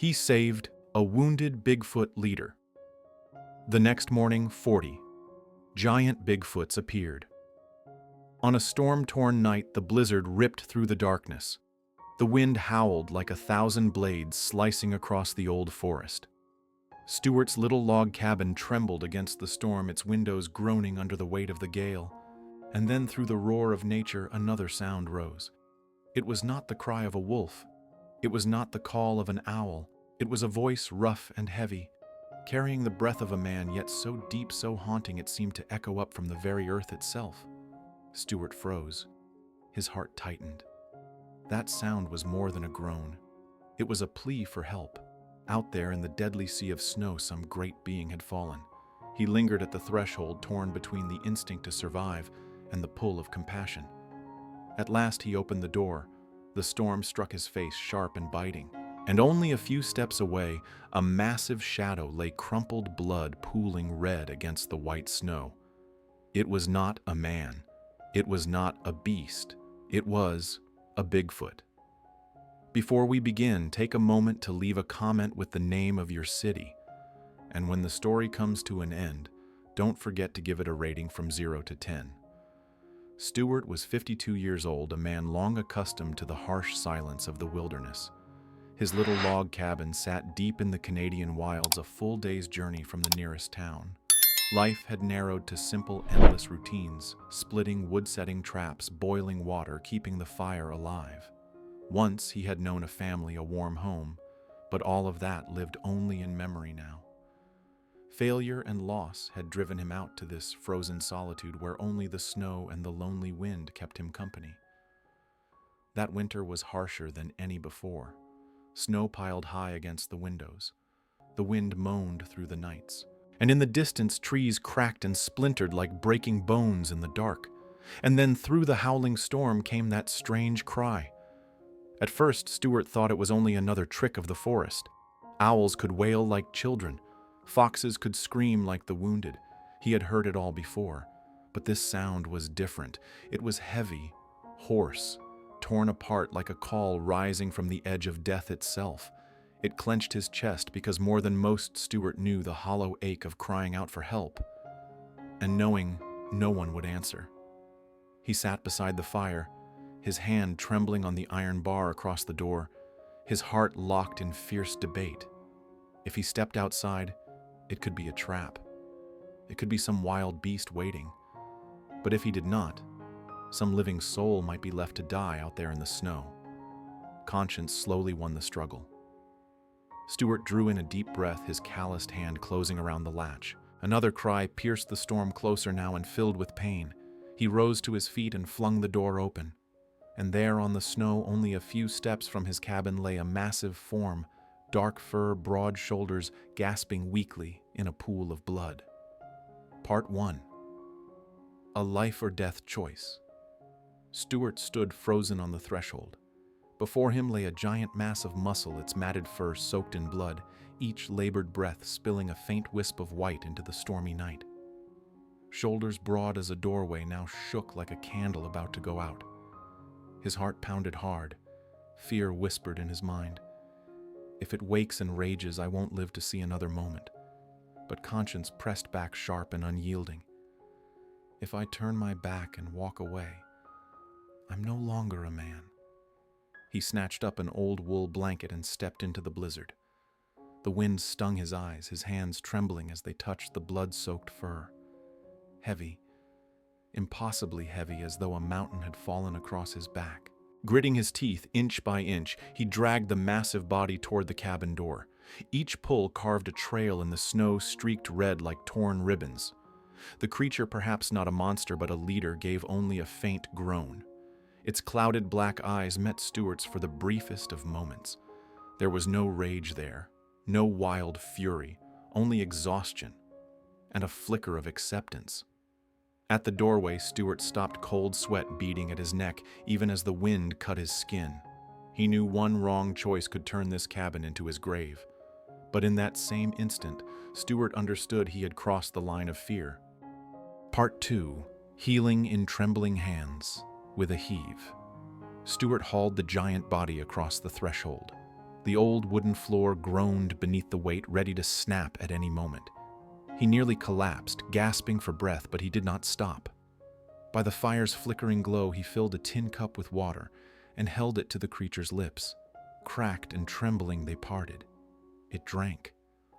He saved a wounded Bigfoot leader. The next morning, 40 giant Bigfoots appeared. On a storm-torn night, the blizzard ripped through the darkness. The wind howled like 1,000 blades slicing across the old forest. Stuart's little log cabin trembled against the storm, its windows groaning under the weight of the gale. And then through the roar of nature, another sound rose. It was not the cry of a wolf. It was not the call of an owl. It was a voice rough and heavy, carrying the breath of a man, yet so deep, so haunting it seemed to echo up from the very earth itself. Stuart froze. His heart tightened. That sound was more than a groan. It was a plea for help. Out there in the deadly sea of snow, some great being had fallen. He lingered at the threshold, torn between the instinct to survive and the pull of compassion. At last he opened the door. The storm struck his face, sharp and biting. And only a few steps away, a massive shadow lay, crumpled blood pooling red against the white snow. It was not a man. It was not a beast. It was a Bigfoot. Before we begin, take a moment to leave a comment with the name of your city. And when the story comes to an end, don't forget to give it a rating from 0 to 10. Stuart was 52 years old, a man long accustomed to the harsh silence of the wilderness. His little log cabin sat deep in the Canadian wilds, a full day's journey from the nearest town. Life had narrowed to simple, endless routines, splitting wood-setting traps, boiling water, keeping the fire alive. Once he had known a family, a warm home, but all of that lived only in memory now. Failure and loss had driven him out to this frozen solitude where only the snow and the lonely wind kept him company. That winter was harsher than any before. Snow piled high against the windows. The wind moaned through the nights. And in the distance, trees cracked and splintered like breaking bones in the dark. And then through the howling storm came that strange cry. At first, Stuart thought it was only another trick of the forest. Owls could wail like children. Foxes could scream like the wounded. He had heard it all before. But this sound was different. It was heavy, hoarse, torn apart like a call rising from the edge of death itself. It clenched his chest because more than most, Stuart knew the hollow ache of crying out for help and knowing no one would answer. He sat beside the fire, his hand trembling on the iron bar across the door, his heart locked in fierce debate. If he stepped outside, it could be a trap. It could be some wild beast waiting. But if he did not, some living soul might be left to die out there in the snow. Conscience slowly won the struggle. Stuart drew in a deep breath, his calloused hand closing around the latch. Another cry pierced the storm, closer now and filled with pain. He rose to his feet and flung the door open. And there on the snow, only a few steps from his cabin, lay a massive form, dark fur, broad shoulders, gasping weakly in a pool of blood. Part 1. A life or death choice. Stuart stood frozen on the threshold. Before him lay a giant mass of muscle, its matted fur soaked in blood, each labored breath spilling a faint wisp of white into the stormy night. Shoulders broad as a doorway now shook like a candle about to go out. His heart pounded hard. Fear whispered in his mind. If it wakes and rages, I won't live to see another moment. But conscience pressed back sharp and unyielding. If I turn my back and walk away, I'm no longer a man. He snatched up an old wool blanket and stepped into the blizzard. The wind stung his eyes, his hands trembling as they touched the blood-soaked fur. Heavy, impossibly heavy, as though a mountain had fallen across his back. Gritting his teeth inch by inch, he dragged the massive body toward the cabin door. Each pull carved a trail in the snow, streaked red like torn ribbons. The creature, perhaps not a monster but a leader, gave only a faint groan. Its clouded black eyes met Stuart's for the briefest of moments. There was no rage there, no wild fury, only exhaustion and a flicker of acceptance. At the doorway, Stuart stopped, cold sweat beading at his neck, even as the wind cut his skin. He knew one wrong choice could turn this cabin into his grave. But in that same instant, Stuart understood he had crossed the line of fear. Part 2. Healing in trembling hands. With a heave, Stuart hauled the giant body across the threshold. The old wooden floor groaned beneath the weight, ready to snap at any moment. He nearly collapsed, gasping for breath, but he did not stop. By the fire's flickering glow, he filled a tin cup with water and held it to the creature's lips. Cracked and trembling, they parted. It drank.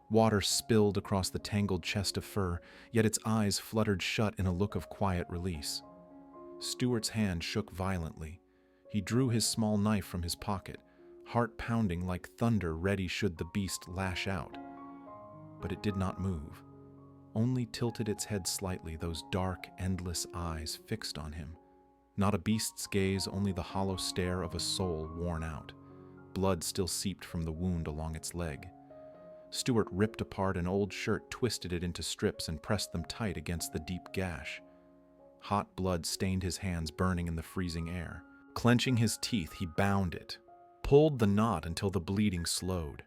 Water spilled across the tangled chest of fur, yet its eyes fluttered shut in a look of quiet release. Stuart's hand shook violently. He drew his small knife from his pocket, heart pounding like thunder, ready should the beast lash out. But it did not move, only tilted its head slightly, those dark, endless eyes fixed on him. Not a beast's gaze, only the hollow stare of a soul worn out. Blood still seeped from the wound along its leg. Stuart ripped apart an old shirt, twisted it into strips, and pressed them tight against the deep gash. Hot blood stained his hands, burning in the freezing air. Clenching his teeth, he bound it, pulled the knot until the bleeding slowed.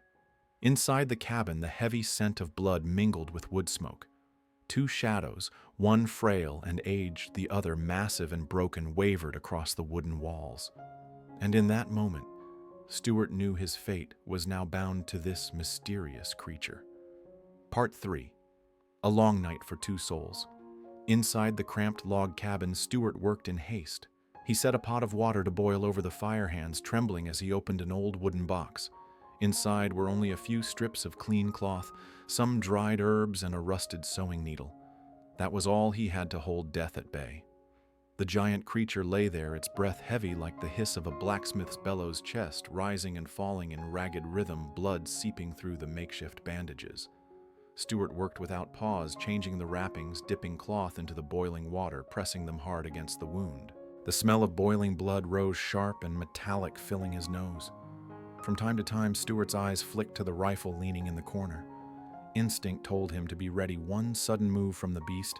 Inside the cabin, the heavy scent of blood mingled with wood smoke. Two shadows, one frail and aged, the other massive and broken, wavered across the wooden walls. And in that moment, Stuart knew his fate was now bound to this mysterious creature. Part 3. A long night for two souls. Inside the cramped log cabin, Stuart worked in haste. He set a pot of water to boil over the fire, hands trembling as he opened an old wooden box. Inside were only a few strips of clean cloth, some dried herbs, and a rusted sewing needle. That was all he had to hold death at bay. The giant creature lay there, its breath heavy like the hiss of a blacksmith's bellows, chest rising and falling in ragged rhythm, blood seeping through the makeshift bandages. Stuart worked without pause, changing the wrappings, dipping cloth into the boiling water, pressing them hard against the wound. The smell of boiling blood rose sharp and metallic, filling his nose. From time to time, Stuart's eyes flicked to the rifle leaning in the corner. Instinct told him to be ready. One sudden move from the beast,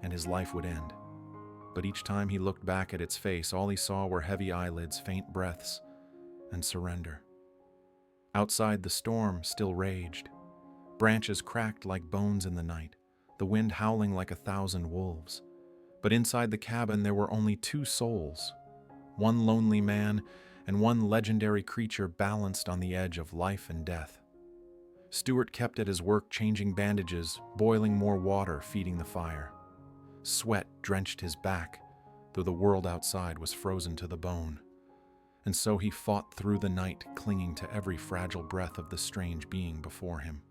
and his life would end. But each time he looked back at its face, all he saw were heavy eyelids, faint breaths, and surrender. Outside, the storm still raged. Branches cracked like bones in the night, the wind howling like 1,000 wolves. But inside the cabin, there were only two souls. One lonely man and one legendary creature balanced on the edge of life and death. Stuart kept at his work, changing bandages, boiling more water, feeding the fire. Sweat drenched his back, though the world outside was frozen to the bone. And so he fought through the night, clinging to every fragile breath of the strange being before him.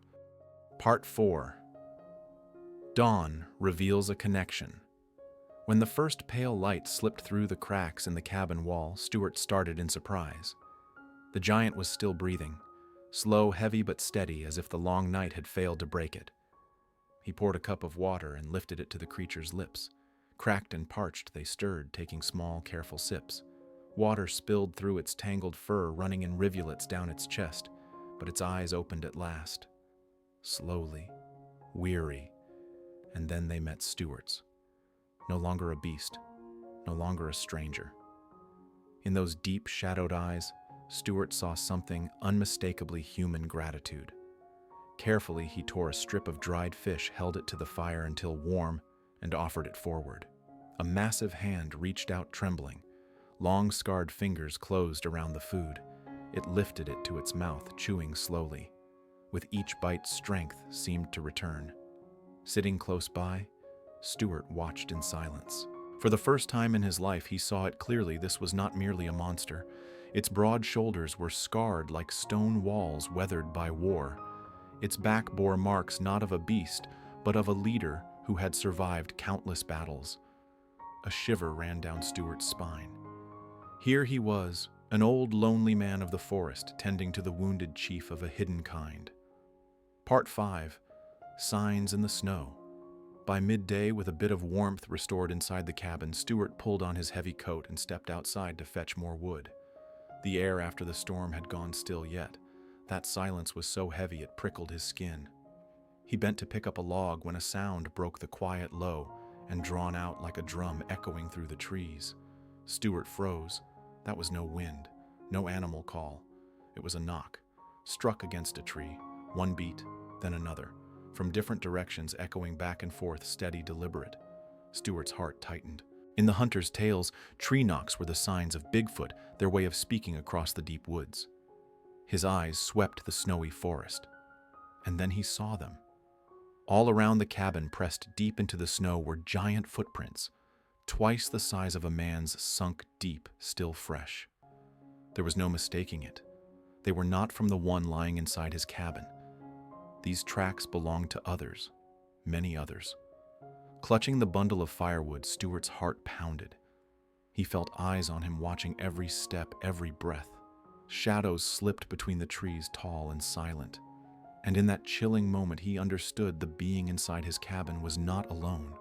Part 4. Dawn reveals a connection. When the first pale light slipped through the cracks in the cabin wall, Stuart started in surprise. The giant was still breathing, slow, heavy, but steady, as if the long night had failed to break it. He poured a cup of water and lifted it to the creature's lips. Cracked and parched, they stirred, taking small, careful sips. Water spilled through its tangled fur, running in rivulets down its chest, but its eyes opened at last. Slowly, weary, and then they met Stuart's. No longer a beast, no longer a stranger. In those deep, shadowed eyes, Stuart saw something unmistakably human: gratitude. Carefully, he tore a strip of dried fish, held it to the fire until warm, and offered it forward. A massive hand reached out, trembling. Long, scarred fingers closed around the food. It lifted it to its mouth, chewing slowly. With each bite, strength seemed to return. Sitting close by, Stuart watched in silence. For the first time in his life, he saw it clearly. This was not merely a monster. Its broad shoulders were scarred like stone walls weathered by war. Its back bore marks not of a beast, but of a leader who had survived countless battles. A shiver ran down Stuart's spine. Here he was, an old lonely man of the forest, tending to the wounded chief of a hidden kind. Part 5. Signs in the Snow. By midday, with a bit of warmth restored inside the cabin, Stuart pulled on his heavy coat and stepped outside to fetch more wood. The air after the storm had gone still yet. That silence was so heavy it prickled his skin. He bent to pick up a log when a sound broke the quiet, low and drawn out like a drum echoing through the trees. Stuart froze. That was no wind, no animal call. It was a knock, struck against a tree, one beat, then another, from different directions, echoing back and forth, steady, deliberate. Stuart's heart tightened. In the hunters' tales, tree knocks were the signs of Bigfoot, their way of speaking across the deep woods. His eyes swept the snowy forest, and then he saw them. All around the cabin, pressed deep into the snow, were giant footprints, twice the size of a man's, sunk deep, still fresh. There was no mistaking it. They were not from the one lying inside his cabin. These tracks belonged to others, many others. Clutching the bundle of firewood, Stuart's heart pounded. He felt eyes on him, watching every step, every breath. Shadows slipped between the trees, tall and silent. And in that chilling moment, he understood the being inside his cabin was not alone.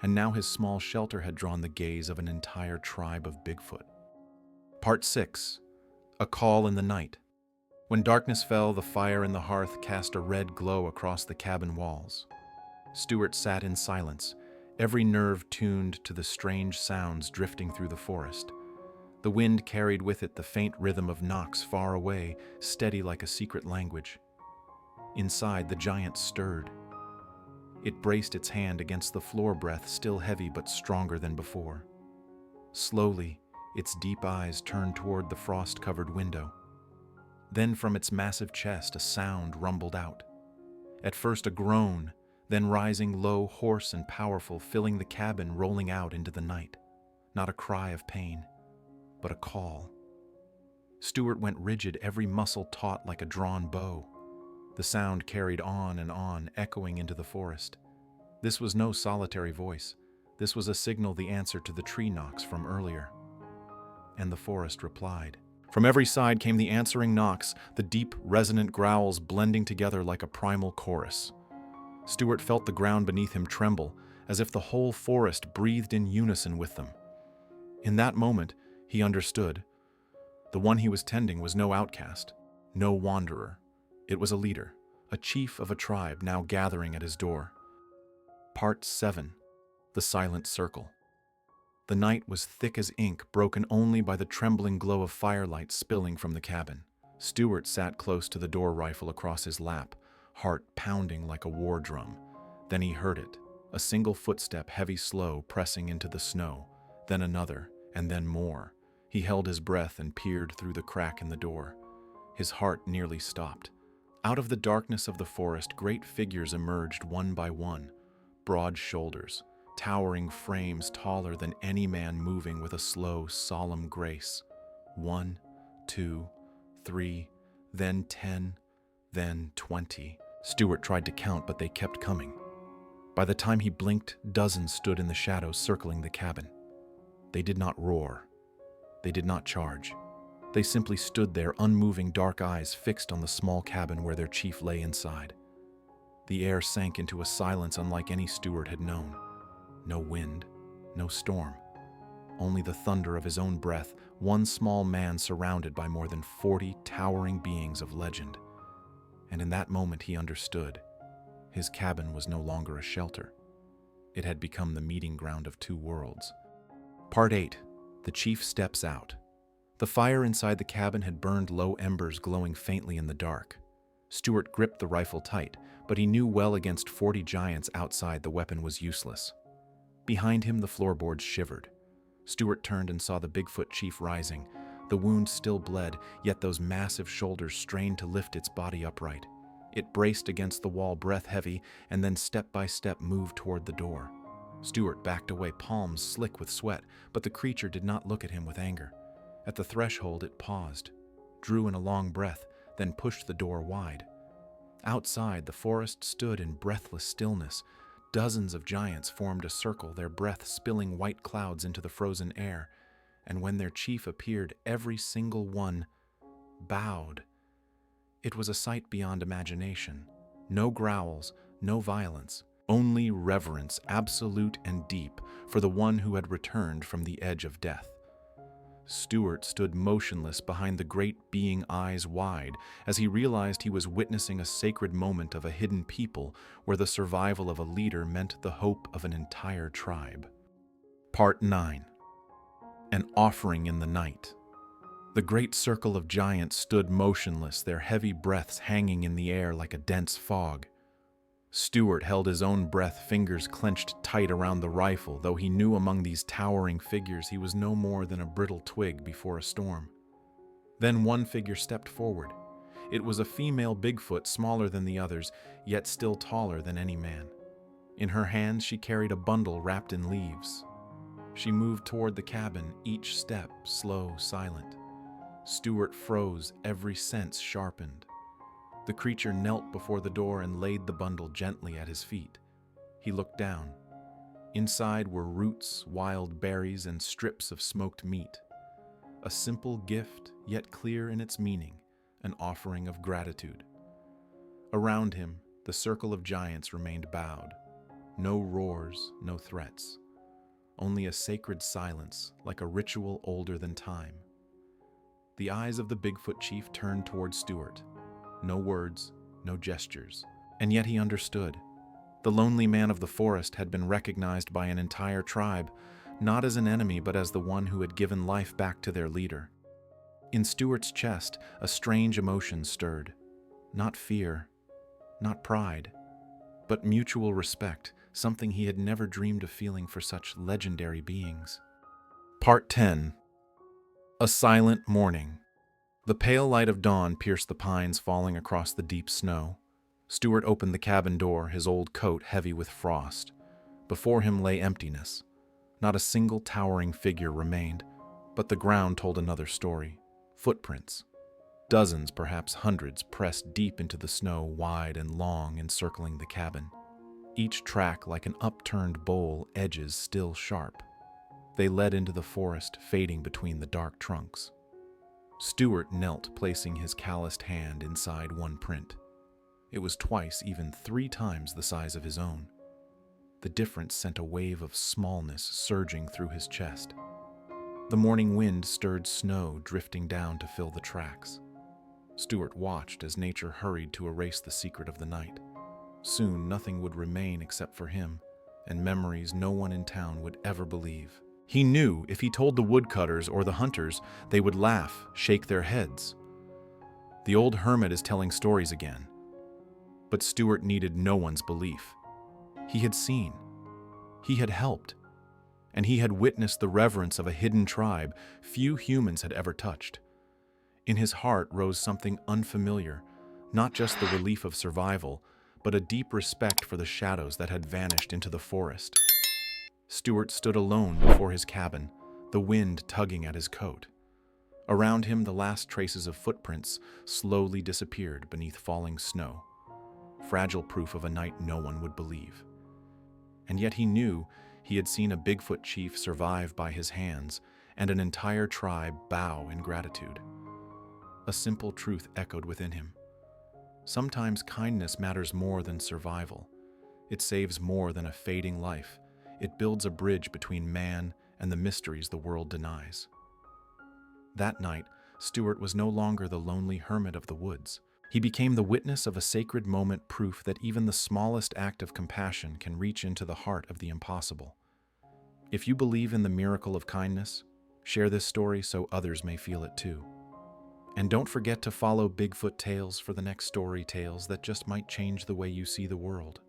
And now his small shelter had drawn the gaze of an entire tribe of Bigfoot. Part 6. A Call in the Night. When darkness fell, the fire in the hearth cast a red glow across the cabin walls. Stuart sat in silence, every nerve tuned to the strange sounds drifting through the forest. The wind carried with it the faint rhythm of knocks far away, steady like a secret language. Inside, the giant stirred. It braced its hand against the floor, breath still heavy but stronger than before. Slowly, its deep eyes turned toward the frost-covered window. Then from its massive chest, a sound rumbled out. At first a groan, then rising low, hoarse and powerful, filling the cabin, rolling out into the night. Not a cry of pain, but a call. Stuart went rigid, every muscle taut like a drawn bow. The sound carried on, echoing into the forest. This was no solitary voice. This was a signal, the answer to the tree knocks from earlier. And the forest replied. From every side came the answering knocks, the deep, resonant growls blending together like a primal chorus. Stuart felt the ground beneath him tremble, as if the whole forest breathed in unison with them. In that moment, he understood. The one he was tending was no outcast, no wanderer. It was a leader, a chief of a tribe now gathering at his door. Part 7. The Silent Circle. The night was thick as ink, broken only by the trembling glow of firelight spilling from the cabin. Stuart sat close to the door, rifle across his lap, heart pounding like a war drum. Then he heard it, a single footstep, heavy, slow, pressing into the snow, then another, and then more. He held his breath and peered through the crack in the door. His heart nearly stopped. Out of the darkness of the forest, great figures emerged one by one. Broad shoulders, towering frames taller than any man, moving with a slow, solemn grace. 1, 2, 3, then 10, then 20. Stuart tried to count, but they kept coming. By the time he blinked, dozens stood in the shadows circling the cabin. They did not roar. They did not charge. They simply stood there, unmoving, dark eyes fixed on the small cabin where their chief lay inside. The air sank into a silence unlike any Stuart had known. No wind, no storm. Only the thunder of his own breath, one small man surrounded by more than 40 towering beings of legend. And in that moment he understood. His cabin was no longer a shelter. It had become the meeting ground of two worlds. Part 8. The chief steps out. The fire inside the cabin had burned low embers glowing faintly in the dark. Stuart gripped the rifle tight, but he knew well against 40 giants outside the weapon was useless. Behind him the floorboards shivered. Stuart turned and saw the Bigfoot chief rising. The wound still bled, yet those massive shoulders strained to lift its body upright. It braced against the wall, breath heavy, and then step by step moved toward the door. Stuart backed away, palms slick with sweat, but the creature did not look at him with anger. At the threshold it paused, drew in a long breath, then pushed the door wide. Outside, the forest stood in breathless stillness. Dozens of giants formed a circle, their breath spilling white clouds into the frozen air. And when their chief appeared, every single one bowed. It was a sight beyond imagination. No growls, no violence, only reverence, absolute and deep, for the one who had returned from the edge of death. Stuart stood motionless behind the great being, eyes wide, as he realized he was witnessing a sacred moment of a hidden people where the survival of a leader meant the hope of an entire tribe. Part 9. An Offering in the Night. The great circle of giants stood motionless, their heavy breaths hanging in the air like a dense fog. Stuart held his own breath, fingers clenched tight around the rifle, though he knew among these towering figures he was no more than a brittle twig before a storm. Then one figure stepped forward. It was a female Bigfoot, smaller than the others, yet still taller than any man. In her hands she carried a bundle wrapped in leaves. She moved toward the cabin, each step slow, silent. Stuart froze, every sense sharpened. The creature knelt before the door and laid the bundle gently at his feet. He looked down. Inside were roots, wild berries, and strips of smoked meat. A simple gift, yet clear in its meaning, an offering of gratitude. Around him, the circle of giants remained bowed. No roars, no threats. Only a sacred silence, like a ritual older than time. The eyes of the Bigfoot chief turned toward Stuart. No words, no gestures. And yet he understood. The lonely man of the forest had been recognized by an entire tribe, not as an enemy but as the one who had given life back to their leader. In Stuart's chest, a strange emotion stirred. Not fear, not pride, but mutual respect, something he had never dreamed of feeling for such legendary beings. Part 10. A silent morning. The pale light of dawn pierced the pines, falling across the deep snow. Stuart opened the cabin door, his old coat heavy with frost. Before him lay emptiness. Not a single towering figure remained, but the ground told another story. Footprints. Dozens, perhaps hundreds, pressed deep into the snow, wide and long, encircling the cabin. Each track like an upturned bowl, edges still sharp. They led into the forest, fading between the dark trunks. Stuart knelt, placing his calloused hand inside one print. It was twice, even 3 times the size of his own. The difference sent a wave of smallness surging through his chest. The morning wind stirred snow drifting down to fill the tracks. Stuart watched as nature hurried to erase the secret of the night. Soon nothing would remain except for him, and memories no one in town would ever believe. He knew if he told the woodcutters or the hunters, they would laugh, shake their heads. The old hermit is telling stories again. But Stuart needed no one's belief. He had seen. He had helped. And he had witnessed the reverence of a hidden tribe few humans had ever touched. In his heart rose something unfamiliar, not just the relief of survival, but a deep respect for the shadows that had vanished into the forest. Stuart stood alone before his cabin, the wind tugging at his coat. Around him, the last traces of footprints slowly disappeared beneath falling snow, fragile proof of a night no one would believe. And yet he knew he had seen a Bigfoot chief survive by his hands and an entire tribe bow in gratitude. A simple truth echoed within him. Sometimes kindness matters more than survival. It saves more than a fading life. It builds a bridge between man and the mysteries the world denies. That night, Stuart was no longer the lonely hermit of the woods. He became the witness of a sacred moment, proof that even the smallest act of compassion can reach into the heart of the impossible. If you believe in the miracle of kindness, share this story so others may feel it too. And don't forget to follow Bigfoot Tales for the next story tales that just might change the way you see the world.